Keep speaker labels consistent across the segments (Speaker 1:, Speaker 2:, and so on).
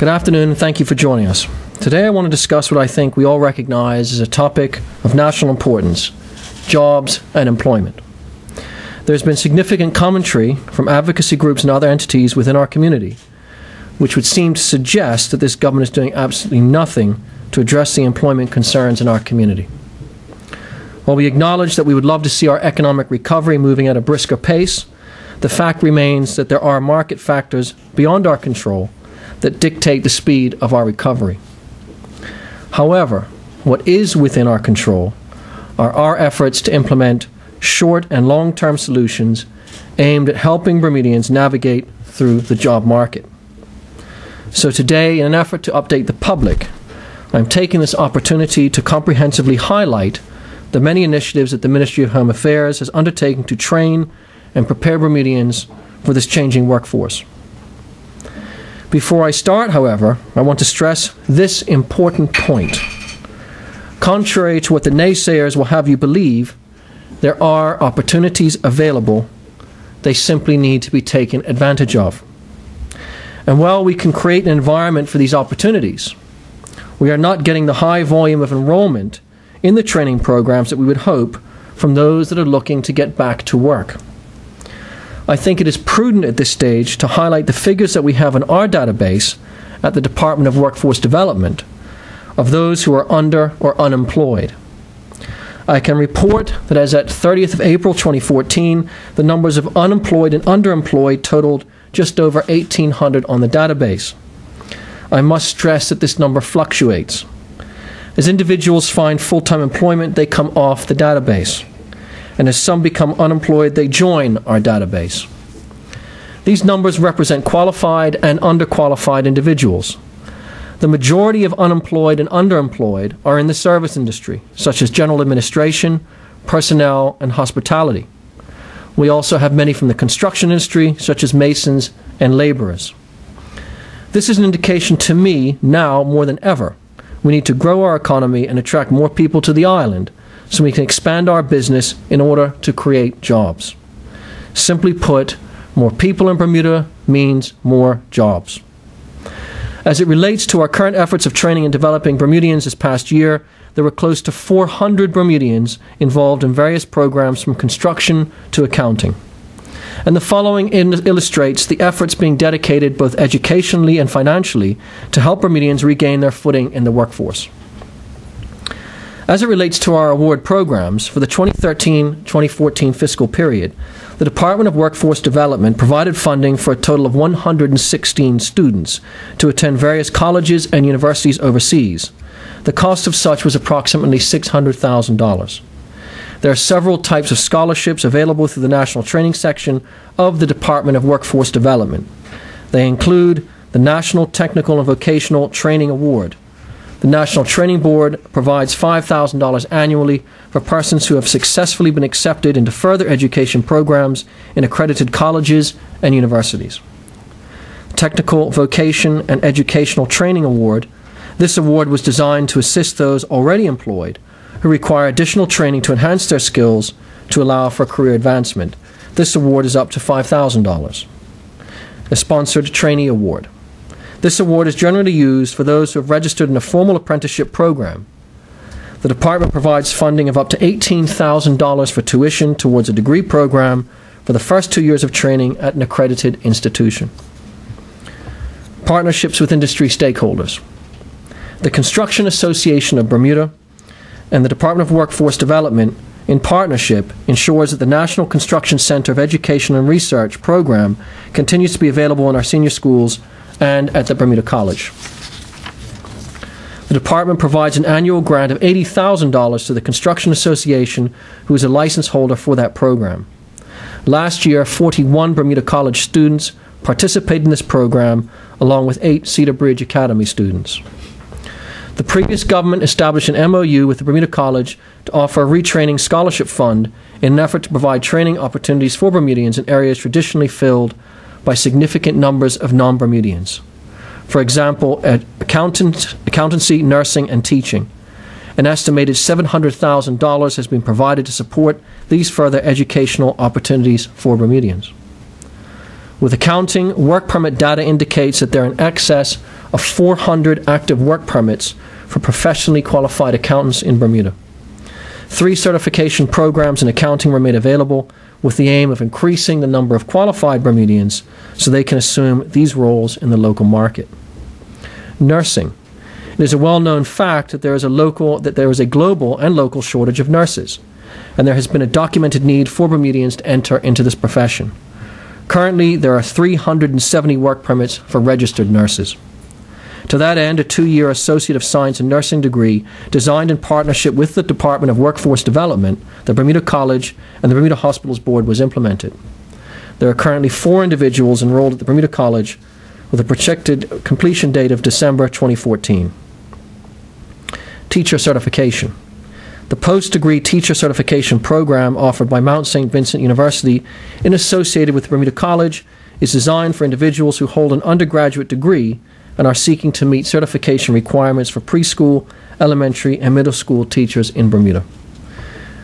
Speaker 1: Good afternoon and thank you for joining us. Today I want to discuss what I think we all recognize as a topic of national importance: jobs and employment. There's been significant commentary from advocacy groups and other entities within our community, which would seem to suggest that this government is doing absolutely nothing to address the employment concerns in our community. While we acknowledge that we would love to see our economic recovery moving at a brisker pace, the fact remains that there are market factors beyond our control that dictate the speed of our recovery. However, what is within our control are our efforts to implement short and long-term solutions aimed at helping Bermudians navigate through the job market. So today, in an effort to update the public, I'm taking this opportunity to comprehensively highlight the many initiatives that the Ministry of Home Affairs has undertaken to train and prepare Bermudians for this changing workforce. Before I start, however, I want to stress this important point. Contrary to what the naysayers will have you believe, there are opportunities available. They simply need to be taken advantage of. And while we can create an environment for these opportunities, we are not getting the high volume of enrollment in the training programs that we would hope from those that are looking to get back to work. I think it is prudent at this stage to highlight the figures that we have in our database at the Department of Workforce Development of those who are under or unemployed. I can report that as at 30th of April 2014, the numbers of unemployed and underemployed totaled just over 1,800 on the database. I must stress that this number fluctuates. As individuals find full-time employment, they come off the database. And as some become unemployed, they join our database. These numbers represent qualified and underqualified individuals. The majority of unemployed and underemployed are in the service industry, such as general administration, personnel, and hospitality. We also have many from the construction industry, such as masons and laborers. This is an indication to me, now more than ever, we need to grow our economy and attract more people to the island so we can expand our business in order to create jobs. Simply put, more people in Bermuda means more jobs. As it relates to our current efforts of training and developing Bermudians this past year, there were close to 400 Bermudians involved in various programs from construction to accounting. And the following illustrates the efforts being dedicated both educationally and financially to help Bermudians regain their footing in the workforce. As it relates to our award programs, for the 2013-2014 fiscal period, the Department of Workforce Development provided funding for a total of 116 students to attend various colleges and universities overseas. The cost of such was approximately $600,000. There are several types of scholarships available through the National Training Section of the Department of Workforce Development. They include the National Technical and Vocational Training Award. The National Training Board provides $5,000 annually for persons who have successfully been accepted into further education programs in accredited colleges and universities. Technical Vocation and Educational Training Award. This award was designed to assist those already employed who require additional training to enhance their skills to allow for career advancement. This award is up to $5,000. A Sponsored Trainee Award. This award is generally used for those who have registered in a formal apprenticeship program. The department provides funding of up to $18,000 for tuition towards a degree program for the first 2 years of training at an accredited institution. Partnerships with industry stakeholders. The Construction Association of Bermuda and the Department of Workforce Development, in partnership, ensures that the National Construction Center of Education and Research program continues to be available in our senior schools and at the Bermuda College. The department provides an annual grant of $80,000 to the Construction Association, who is a license holder for that program. Last year, 41 Bermuda College students participated in this program, along with 8 Cedar Bridge Academy students. The previous government established an MOU with the Bermuda College to offer a retraining scholarship fund in an effort to provide training opportunities for Bermudians in areas traditionally filled by significant numbers of non-Bermudians. For example, accountancy, nursing, and teaching. An estimated $700,000 has been provided to support these further educational opportunities for Bermudians. With accounting, work permit data indicates that there are in excess of 400 active work permits for professionally qualified accountants in Bermuda. 3 certification programs in accounting were made available with the aim of increasing the number of qualified Bermudians so they can assume these roles in the local market. Nursing. It is a well-known fact that there is a global and local shortage of nurses, and there has been a documented need for Bermudians to enter into this profession. Currently, there are 370 work permits for registered nurses. To that end, a 2-year Associate of Science in Nursing degree, designed in partnership with the Department of Workforce Development, the Bermuda College, and the Bermuda Hospitals Board, was implemented. There are currently 4 individuals enrolled at the Bermuda College with a projected completion date of December 2014. Teacher certification. The post-degree teacher certification program offered by Mount St. Vincent University and associated with Bermuda College is designed for individuals who hold an undergraduate degree and are seeking to meet certification requirements for preschool, elementary, and middle school teachers in Bermuda.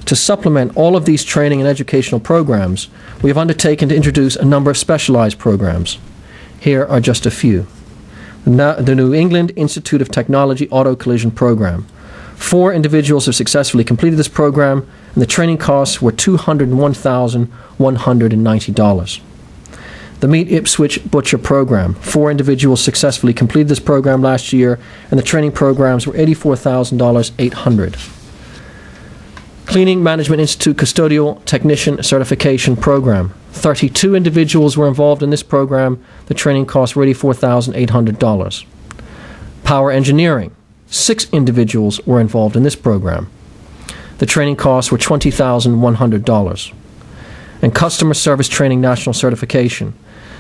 Speaker 1: To supplement all of these training and educational programs, we have undertaken to introduce a number of specialized programs. Here are just a few. The New England Institute of Technology Auto Collision Program. 4 individuals have successfully completed this program, and the training costs were $201,190. The Meet Ipswich Butcher Program. 4 individuals successfully completed this program last year, and the training programs were $84,800. Cleaning Management Institute Custodial Technician Certification Program. 32 individuals were involved in this program. The training costs were $84,800. Power Engineering. 6 individuals were involved in this program. The training costs were $20,100. And Customer Service Training National Certification.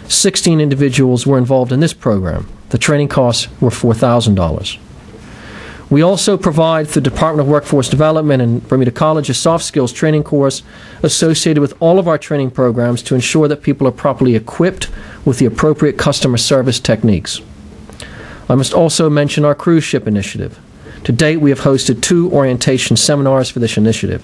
Speaker 1: 16 individuals were involved in this program. The training costs were $4,000. We also provide through the Department of Workforce Development and Bermuda College a soft skills training course associated with all of our training programs to ensure that people are properly equipped with the appropriate customer service techniques. I must also mention our cruise ship initiative. To date, we have hosted 2 orientation seminars for this initiative.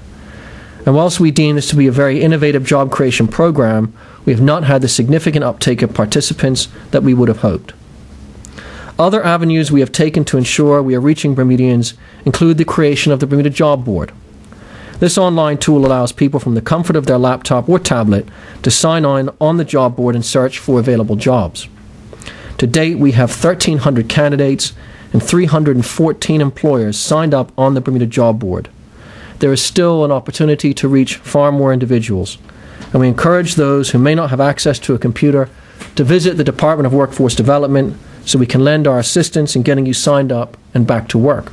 Speaker 1: And whilst we deem this to be a very innovative job creation program, we have not had the significant uptake of participants that we would have hoped. Other avenues we have taken to ensure we are reaching Bermudians include the creation of the Bermuda Job Board. This online tool allows people from the comfort of their laptop or tablet to sign on the job board and search for available jobs. To date, we have 1,300 candidates and 314 employers signed up on the Bermuda Job Board. There is still an opportunity to reach far more individuals, and we encourage those who may not have access to a computer to visit the Department of Workforce Development so we can lend our assistance in getting you signed up and back to work.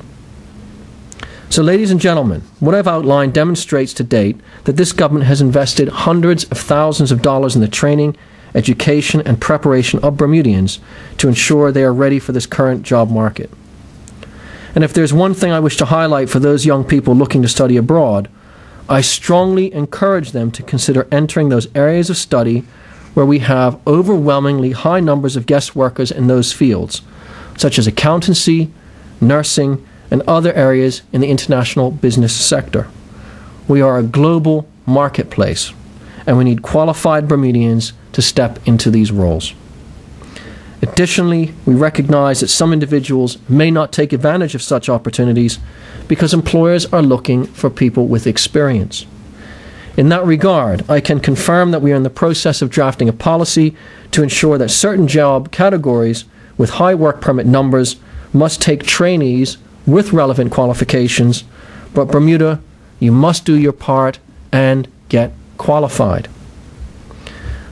Speaker 1: So, ladies and gentlemen, what I've outlined demonstrates to date that this government has invested hundreds of thousands of dollars in the training, education, and preparation of Bermudians to ensure they are ready for this current job market. And if there's one thing I wish to highlight for those young people looking to study abroad, I strongly encourage them to consider entering those areas of study where we have overwhelmingly high numbers of guest workers in those fields, such as accountancy, nursing, and other areas in the international business sector. We are a global marketplace, and we need qualified Bermudians to step into these roles. Additionally, we recognize that some individuals may not take advantage of such opportunities because employers are looking for people with experience. In that regard, I can confirm that we are in the process of drafting a policy to ensure that certain job categories with high work permit numbers must take trainees with relevant qualifications, but Bermuda, you must do your part and get qualified.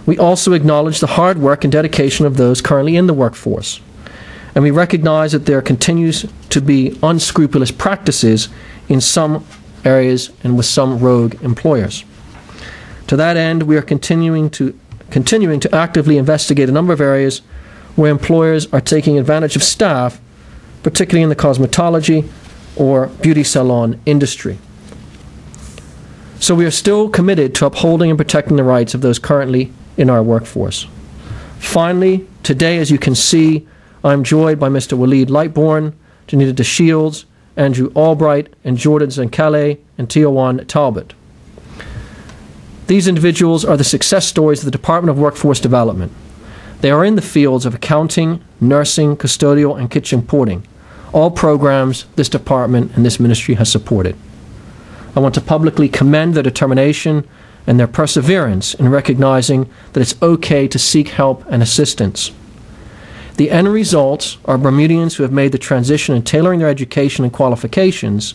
Speaker 1: We also acknowledge the hard work and dedication of those currently in the workforce, and we recognize that there continues to be unscrupulous practices in some areas and with some rogue employers. To that end, we are continuing to actively investigate a number of areas where employers are taking advantage of staff, particularly in the cosmetology or beauty salon industry. So we are still committed to upholding and protecting the rights of those currently in our workforce. Finally, today, as you can see, I'm joined by Mr. Waleed Lightbourne, Janita DeShields, Andrew Albright, and Jordan Zankale, and Tiowan Talbot. These individuals are the success stories of the Department of Workforce Development. They are in the fields of accounting, nursing, custodial, and kitchen porting, all programs this department and this ministry has supported. I want to publicly commend their determination and their perseverance in recognizing that it's okay to seek help and assistance. The end results are Bermudians who have made the transition in tailoring their education and qualifications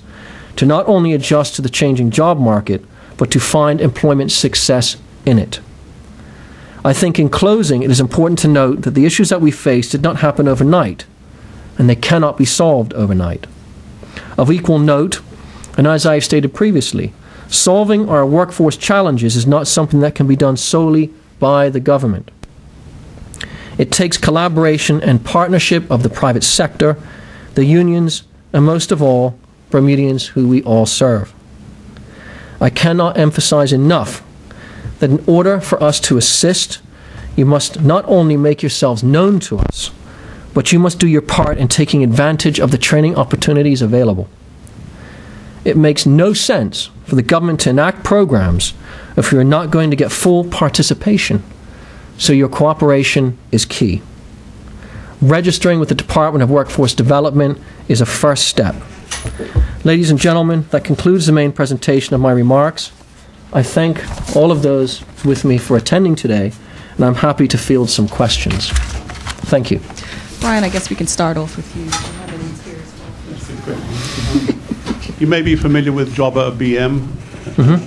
Speaker 1: to not only adjust to the changing job market, but to find employment success in it. I think in closing, it is important to note that the issues that we face did not happen overnight, and they cannot be solved overnight. Of equal note, and as I have stated previously, solving our workforce challenges is not something that can be done solely by the government. It takes collaboration and partnership of the private sector, the unions, and most of all, Bermudians who we all serve. I cannot emphasize enough that in order for us to assist, you must not only make yourselves known to us, but you must do your part in taking advantage of the training opportunities available. It makes no sense for the government to enact programs if you're not going to get full participation, so your cooperation is key. Registering with the Department of Workforce Development is a first step. Ladies and gentlemen, that concludes the main presentation of my remarks. I thank all of those with me for attending today, and I'm happy to field some questions. Thank you.
Speaker 2: Brian, I guess we can start off with you.
Speaker 3: You may be familiar with Jobber BM,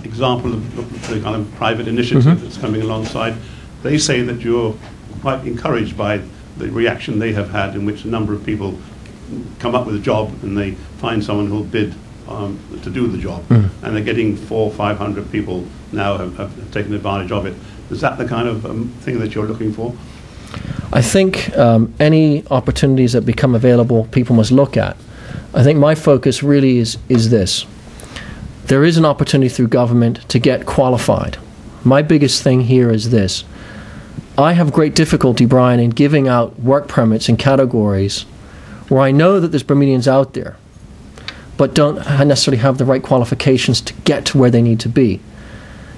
Speaker 3: example of the kind of private initiative that's coming alongside. They say that you're quite encouraged by the reaction they have had, in which a number of people come up with a job and they find someone who'll bid to do the job, and they're getting 400 or 500 people now have taken advantage of it. Is that the kind of thing that you're looking for?
Speaker 1: I think any opportunities that become available, people must look at. I think my focus really is this. There is an opportunity through government to get qualified. My biggest thing here is this. I have great difficulty, Brian, in giving out work permits in categories where I know that there's Bermudians out there, but don't necessarily have the right qualifications to get to where they need to be.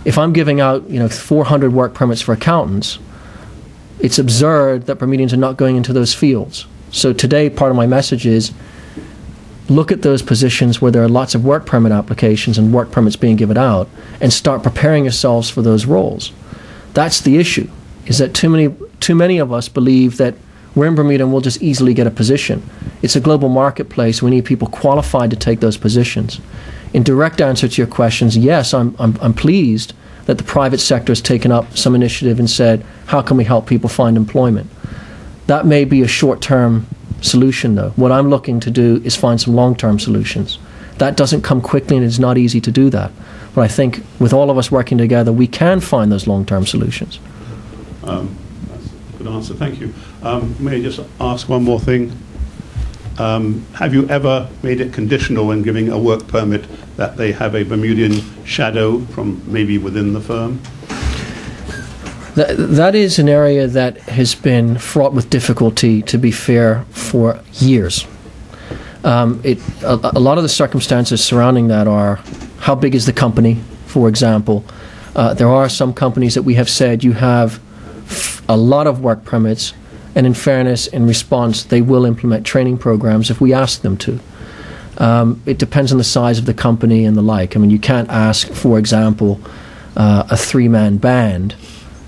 Speaker 1: If I'm giving out, 400 work permits for accountants, it's absurd that Bermudians are not going into those fields. So today, part of my message is, look at those positions where there are lots of work permit applications and work permits being given out, and start preparing yourselves for those roles. That's the issue, is that too many of us believe that we're in Bermuda and we'll just easily get a position. It's a global marketplace. We need people qualified to take those positions. In direct answer to your questions, yes, I'm pleased that the private sector has taken up some initiative and said, how can we help people find employment? That may be a short-term solution, though. What I'm looking to do is find some long-term solutions. That doesn't come quickly, and it's not easy to do that. But I think with all of us working together, we can find those long-term solutions.
Speaker 3: That's a good answer. Thank you. May I just ask one more thing? Have you ever made it conditional when giving a work permit that they have a Bermudian shadow from maybe within the firm?
Speaker 1: That is an area that has been fraught with difficulty, to be fair, for years. A lot of the circumstances surrounding that are, how big is the company, for example. There are some companies that we have said you have a lot of work permits, and in fairness, in response, they will implement training programs if we ask them to. It depends on the size of the company and the like. I mean, you can't ask, for example, a three-man band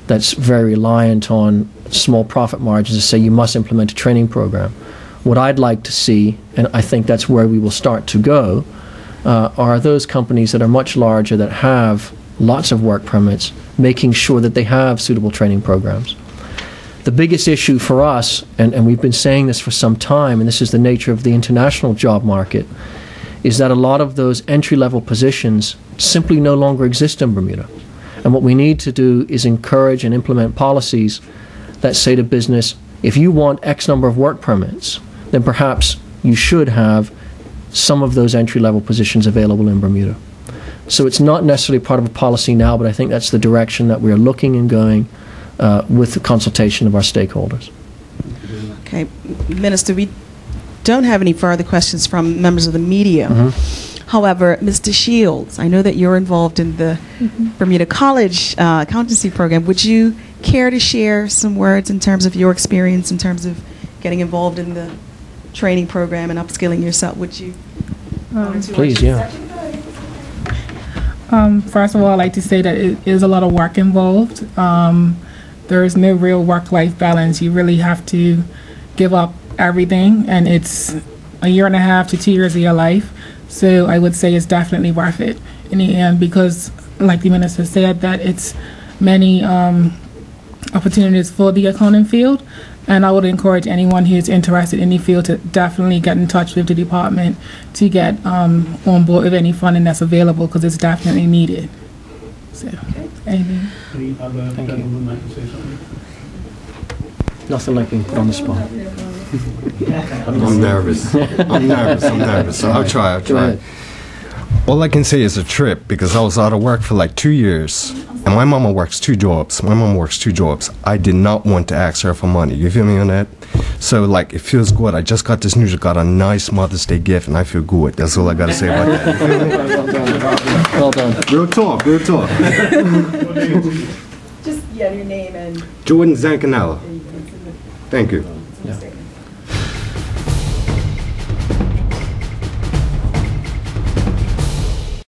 Speaker 1: that's very reliant on small profit margins to say you must implement a training program. What I'd like to see, and I think that's where we will start to go, are those companies that are much larger, that have lots of work permits, making sure that they have suitable training programs. The biggest issue for us, and we've been saying this for some time, and this is the nature of the international job market, is that a lot of those entry-level positions simply no longer exist in Bermuda. And what we need to do is encourage and implement policies that say to business, if you want X number of work permits, then perhaps you should have some of those entry-level positions available in Bermuda. So it's not necessarily part of a policy now, but I think that's the direction that we are looking and going with the consultation of our stakeholders.
Speaker 2: Okay, Minister, we don't have any further questions from members of the media. However, Mr. Shields, I know that you're involved in the Bermuda College accountancy program. Would you care to share some words in terms of your experience, in terms of getting involved in the training program and upskilling yourself? Would you?
Speaker 1: Please, yeah.
Speaker 4: First of all, I'd like to say that it is a lot of work involved. There is no real work-life balance. You really have to give up everything, and it's a year and a half to 2 years of your life. So I would say it's definitely worth it in the end, because, like the minister said, that it's many opportunities for the accounting field, and I would encourage anyone who is interested in the field to definitely get in touch with the department to get on board with any funding that's available, because it's definitely needed. So, anything?
Speaker 3: Any other gentlemen like to say something?
Speaker 1: Nothing like being put on the spot.
Speaker 5: I'm nervous. I'll try.
Speaker 1: Go ahead.
Speaker 5: All I can say is a trip, because I was out of work for like 2 years, and my mama works two jobs. I did not want to ask her for money. You feel me on that? So, like, it feels good. I just got this news. I got a nice Mother's Day gift, and I feel good. That's all I got to say about that. You feel me?
Speaker 1: Well done.
Speaker 5: Real talk.
Speaker 2: Just your name and.
Speaker 5: Jordan Zancanella. Thank you.